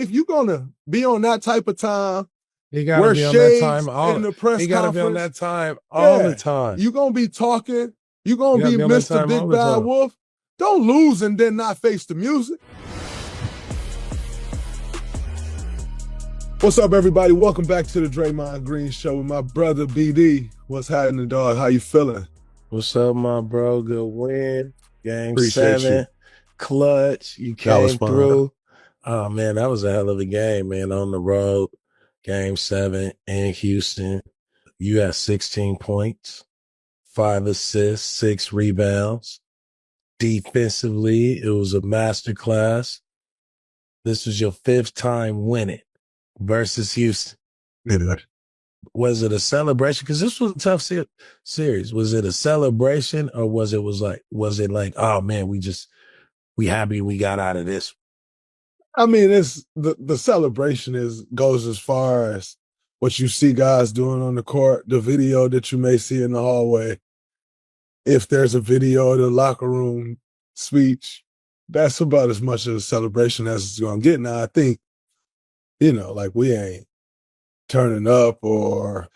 if you're gonna be on that type of time, he gotta be on that time in the press He gotta conference, be on that time all the time. You're gonna be talking. You're gonna be Mr. Big Bad Wolf. Don't lose and then not face the music. What's up, everybody? Welcome back to the Draymond Green Show with my brother BD. What's happening, dog? How you feeling? What's up, my bro? Good win. Game 7. Clutch. You came through. Oh, man, that was a hell of a game, man. On the road. Game 7 in Houston. You had 16 points, 5 assists, 6 rebounds. Defensively, it was a masterclass. This was your 5th time winning versus Houston. Was it a celebration? Because this was a tough series. Was it a celebration, or was it like, oh man, we happy we got out of this? I mean, it's the celebration goes as far as what you see guys doing on the court, the video that you may see in the hallway. If there's a video of the locker room speech, that's about as much of a celebration as it's going to get. Now, I think, like we ain't turning up or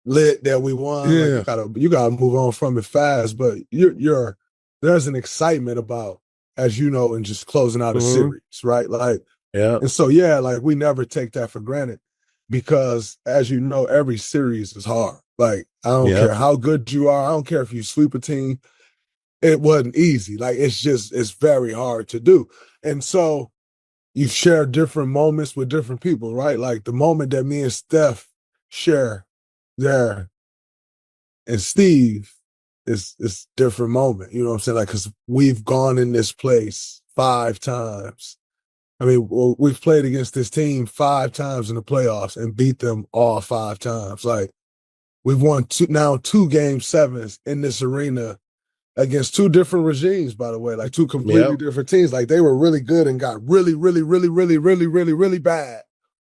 lit that we won. Yeah. Like you gotta move on from it fast. But there's an excitement about, as you know, in just closing out a series, right? Like, yeah. And so, like we never take that for granted because, as you know, every series is hard. Like, I don't care how good you are. I don't care if you sweep a team. It wasn't easy. Like, it's very hard to do. And so you share different moments with different people, right? Like the moment that me and Steph share there and Steve is different moment. You know what I'm saying? Like, because we've gone in this place 5 times. I mean, we've played against this team 5 times in the playoffs and beat them all 5 times. Like, we've won 2 game 7s in this arena against 2 different regimes, by the way, like 2 completely different teams. Like, they were really good and got really, really, really, really, really, really, really bad.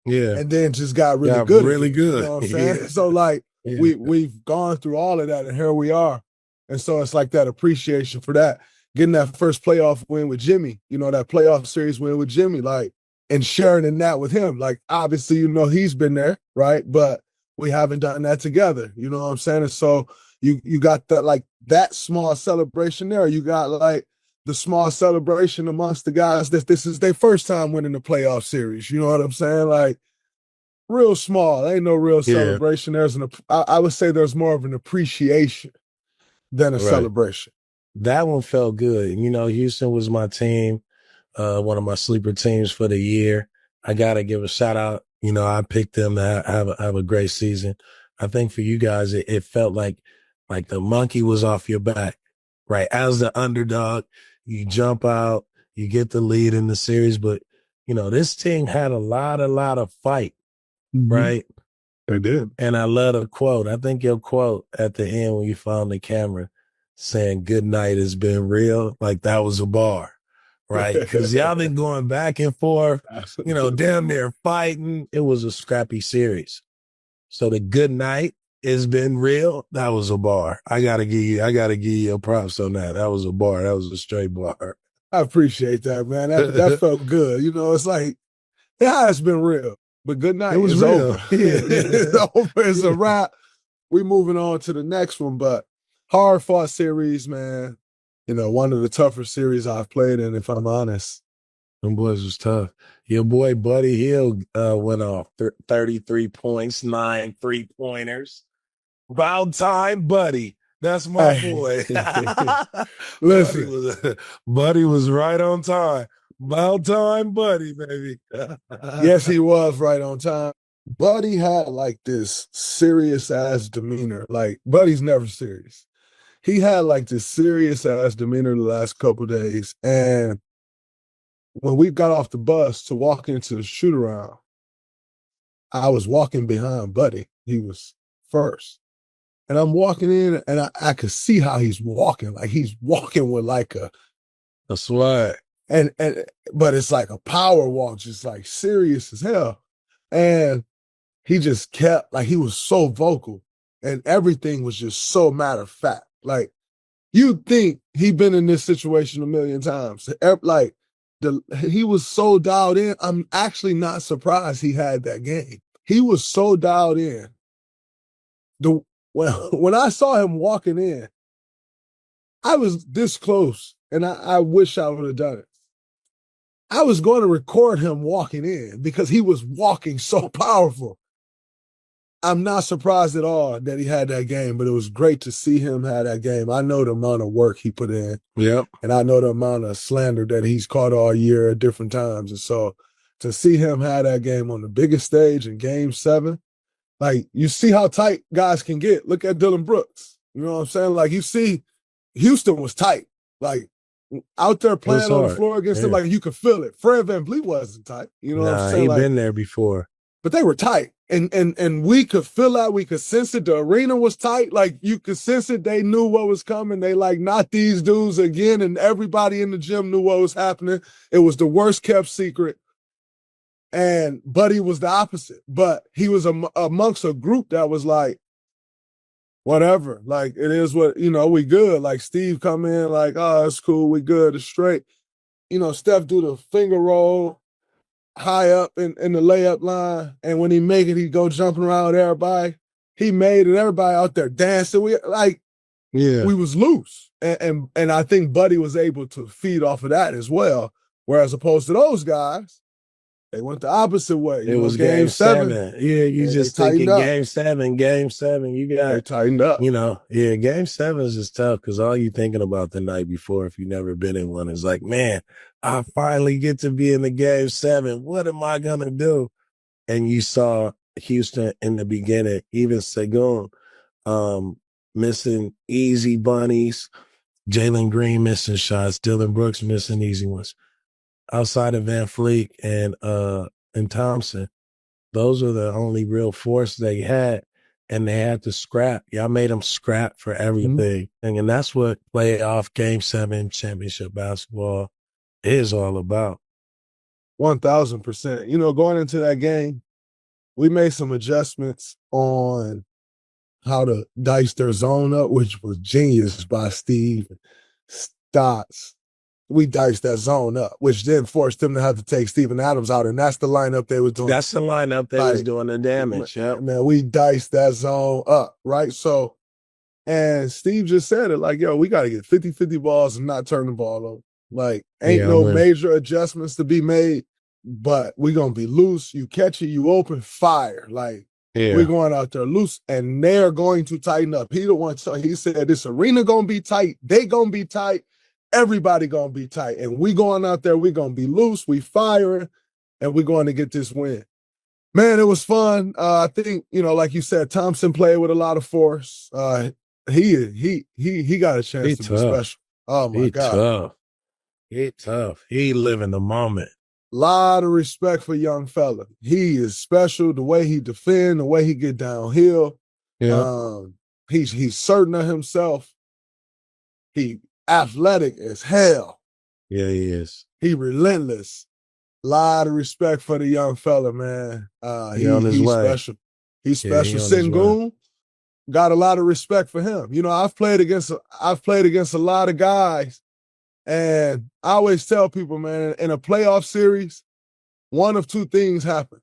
Yeah. And then just got really good. Really good. You know what I'm saying? Yeah. So, like, we've gone through all of that, and here we are. And so it's like that appreciation for that. Getting that first playoff win with Jimmy, that playoff series win with Jimmy, like, and sharing in that with him. Like, obviously, he's been there, right? But we haven't done that together. You know what I'm saying? And so you got that, like, that small celebration there. You got, like, the small celebration amongst the guys that this is their first time winning the playoff series. You know what I'm saying? Like, real small. Ain't no real celebration. I would say there's more of an appreciation than a celebration. That one felt good. Houston was my team, one of my sleeper teams for the year. I got to give a shout out. I picked them to have a great season. I think for you guys, it felt like the monkey was off your back, right? As the underdog, you jump out, you get the lead in the series, but this team had a lot of fight, right? They did. And I love the quote. I think your quote at the end when you found the camera saying "good night has been real," like that was a bar, right? Because y'all been going back and forth, damn near fighting. It was a scrappy series. So the good night has been real. That was a bar. I gotta give you a props on that. That was a bar. That was a straight bar. I appreciate that, man. That felt good. It's like, it has been real, but good night. It was it's real. Over. It's over. It's a wrap. We moving on to the next one, but hard fought series, man. One of the tougher series I've played in, if I'm honest. Them boys was tough. Your boy Buddy Hield went off 33 points, 9 3-pointers. About time, Buddy. That's my boy. Listen, Buddy was right on time. About time, Buddy, baby. Yes, he was right on time. Buddy had like this serious ass demeanor. Like, Buddy's never serious. He had like this serious ass demeanor the last couple of days. And when we got off the bus to walk into the shoot around, I was walking behind Buddy. He was first. And I'm walking in and I could see how he's walking. Like, he's walking with like a swag. But it's like a power walk, just like serious as hell. And he just kept, like, he was so vocal and everything was just so matter of fact. Like, you'd think he'd been in this situation a million times. Like, he was so dialed in. I'm actually not surprised he had that game. He was so dialed in. When I saw him walking in, I was this close, and I wish I would have done it. I was going to record him walking in because he was walking so powerful. I'm not surprised at all that he had that game, but it was great to see him have that game. I know the amount of work he put in. Yep. And I know the amount of slander that he's caught all year at different times. And so to see him have that game on the biggest stage in Game 7, like, you see how tight guys can get. Look at Dillon Brooks. You know what I'm saying? Like, you see Houston was tight. Like, out there playing on the floor against them, like, you could feel it. Fred VanVleet wasn't tight. You know what I'm saying? He'd like, been there before. But they were tight. And we could feel that. We could sense it. The arena was tight. Like, you could sense it. They knew what was coming. They like, not these dudes again. And everybody in the gym knew what was happening. It was the worst kept secret. And Buddy was the opposite. But he was amongst a group that was like, whatever. Like, it is what, we good. Like, Steve come in like, oh, it's cool. We good. It's straight. Steph do the finger roll high up in the layup line. And when he make it, he go jumping around with everybody. He made it. Everybody out there dancing. We was loose. And I think Buddy was able to feed off of that as well. Whereas opposed to those guys, they went the opposite way. It was Game 7. Yeah, you just thinking Game 7. You got they tightened up. Game 7 is just tough because all you thinking about the night before, if you've never been in one, is like, man, I finally get to be in the Game 7. What am I gonna do? And you saw Houston in the beginning, even Sengun missing easy bunnies, Jalen Green missing shots, Dillon Brooks missing easy ones. Outside of VanVleet and Thompson, those are the only real force they had, and they had to scrap. Y'all made them scrap for everything, and that's what playoff Game 7 championship basketball is all about. 1,000%. Going into that game, we made some adjustments on how to dice their zone up, which was genius by Steve Stotts. We diced that zone up, which then forced them to have to take Steven Adams out, and that's the lineup they was doing. That's the lineup they was doing the damage. Yeah, man, we diced that zone up, right? So, and Steve just said it, like, yo, we got to get 50-50 balls and not turn the ball over. Like, ain't no major adjustments to be made, but we gonna be loose. You catch it, you open, fire. Like, we're going out there loose, and they're going to tighten up. He said this arena gonna be tight. They gonna be tight. Everybody gonna be tight, and we going out there, we gonna be loose, we firing, and we're going to get this win. Man, it was fun. I think, like you said, Thompson played with a lot of force. He got a chance to be special. Oh my God. He tough. He live in the moment. Lot of respect for young fella. He is special. The way he defend, the way he get downhill. Yeah. He's certain of himself. He athletic as hell. Yeah, he is. He relentless. Lot of respect for the young fella, man. He's special. He's special. Sengun got a lot of respect for him. I've played against a lot of guys, and I always tell people, man, in a playoff series, one of two things happen.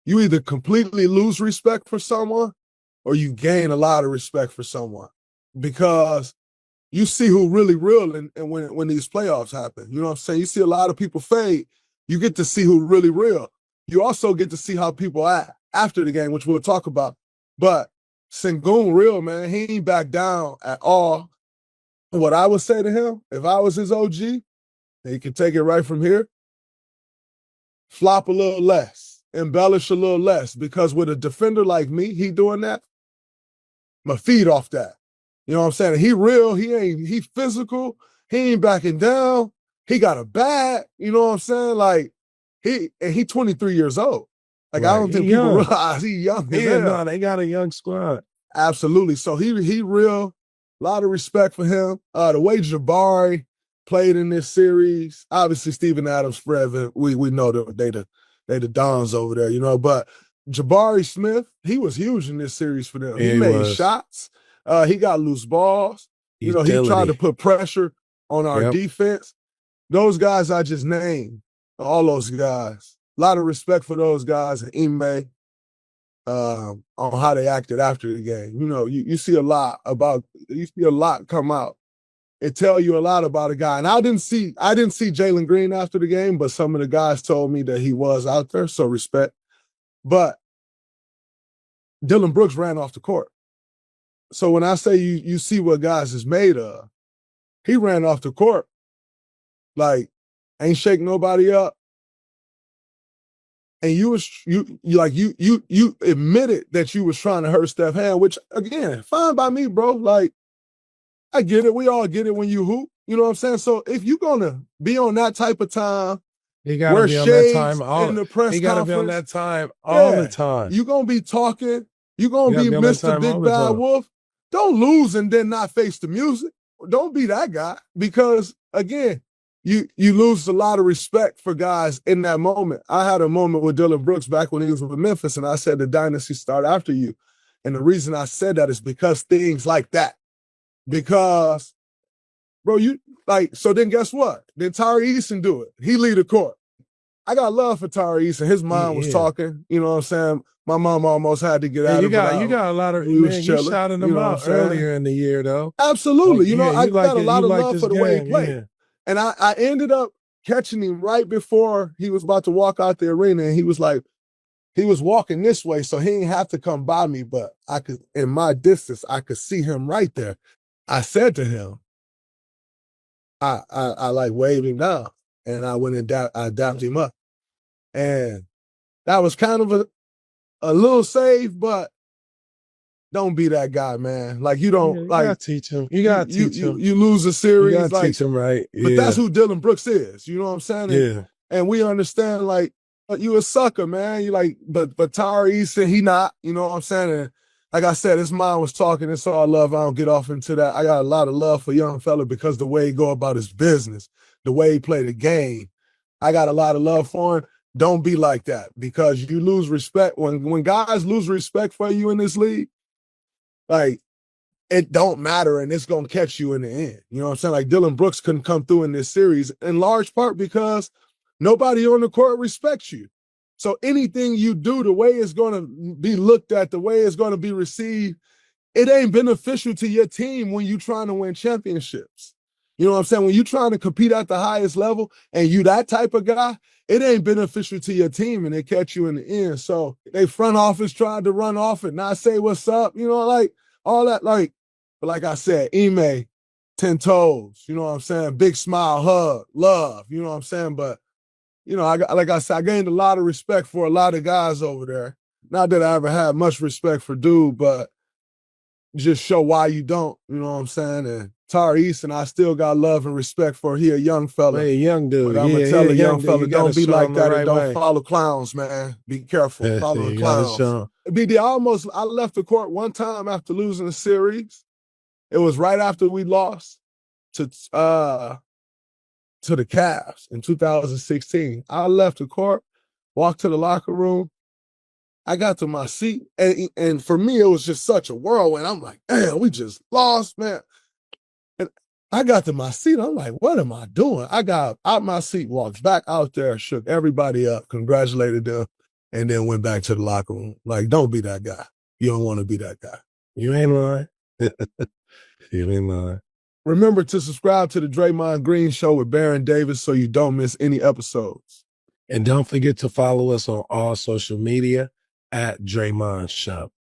You either completely lose respect for someone, or you gain a lot of respect for someone, because you see who really real and when these playoffs happen. You know what I'm saying? You see a lot of people fade. You get to see who really real. You also get to see how people act after the game, which we'll talk about. But Sengun real, man. He ain't back down at all. What I would say to him, if I was his OG, and he can take it right from here, flop a little less, embellish a little less, because with a defender like me, he doing that, I'ma feed off that. You know what I'm saying? He real, he physical, he ain't backing down, he got a bag, you know what I'm saying? Like, he 23 years old. Like, right. I don't think people realize he young. No, they got a young squad. Absolutely. So he real, a lot of respect for him. The way Jabari played in this series, obviously Steven Adams, Fred, we know that they the Dons over there, but Jabari Smith, he was huge in this series for them. He made shots. He got loose balls. He tried to put pressure on our defense. those guys I just named, all those guys, a lot of respect for those guys and Ime on how they acted after the game. You know, you see a lot come out. It tell you a lot about a guy. And I didn't see Jalen Green after the game, but some of the guys told me that he was out there, so respect. But Dillon Brooks ran off the court. So when I say you see what guys is made of, he ran off the court, like ain't shake nobody up. And you admitted that you was trying to hurt Steph Hand, which again, fine by me, bro. Like, I get it. We all get it when you hoop. You know what I'm saying? So if you're gonna be on that type of time, you gotta be on that time in the press conference. You gotta be on that time all the time. You're gonna be talking. You're gonna be Mr. Big Bad Wolf. Don't lose and then not face the music. Don't be that guy, because again, you lose a lot of respect for guys in that moment. I had a moment with Dillon Brooks back when he was with Memphis, and I said the dynasty start after you. And the reason I said that is because things like that. Because, bro, so then guess what? Then Tari Eason do it. He lead the court. I got love for Tari Eason. His mom was talking, you know what I'm saying? My mom almost had to get out of it. You got a lot of, man, you shouted him out earlier in the year, though. Absolutely. Like, I got a lot of love for the way he played. Yeah. And I ended up catching him right before he was about to walk out the arena, and he was walking this way, so he didn't have to come by me, but I could, in my distance, I could see him right there. I said to him, I like waved him down, and I went and I dapped him up. And that was kind of a little save, but don't be that guy, man. Like, you don't, you gotta teach him. You gotta teach him. You lose a series. You gotta teach him right. Yeah. But that's who Dillon Brooks is. You know what I'm saying? Yeah. And we understand, like, you a sucker, man. You like, but Tari Eason, he not, you know what I'm saying? And like I said, his mom was talking, it's all love. I don't get off into that. I got a lot of love for young fella because the way he go about his business, the way he play the game, I got a lot of love for him. Don't be like that, because you lose respect. When guys lose respect for you in this league, like, it don't matter, and it's going to catch you in the end. You know what I'm saying? Like, Dillon Brooks couldn't come through in this series in large part because nobody on the court respects you. So anything you do, the way it's going to be looked at, the way it's going to be received, it ain't beneficial to your team when you're trying to win championships. You know what I'm saying? When you're trying to compete at the highest level and you that type of guy, it ain't beneficial to your team, and they catch you in the end. So they front office tried to run off and not say what's up, you know, like all that. Like, but like I said, Ime, 10 toes, you know what I'm saying? Big smile, hug, love, you know what I'm saying? But, you know, like I said, I gained a lot of respect for a lot of guys over there. Not that I ever had much respect for dude, but just show why you don't, you know what I'm saying? And Tari Eason, I still got love and respect for. He a young fella. Hey, young dude. But I'm going to tell a young fella, don't be like that and don't follow clowns, man. Be careful. Follow the clowns. BD, I left the court one time after losing a series. It was right after we lost to the Cavs in 2016. I left the court, walked to the locker room. I got to my seat, and for me, it was just such a whirlwind. I'm like, damn, we just lost, man. And I got to my seat. I'm like, what am I doing? I got out my seat, walked back out there, shook everybody up, congratulated them, and then went back to the locker room. Like, don't be that guy. You don't want to be that guy. You ain't lying. You ain't lying. Remember to subscribe to the Draymond Green Show with Baron Davis so you don't miss any episodes. And don't forget to follow us on all social media at Draymond Show.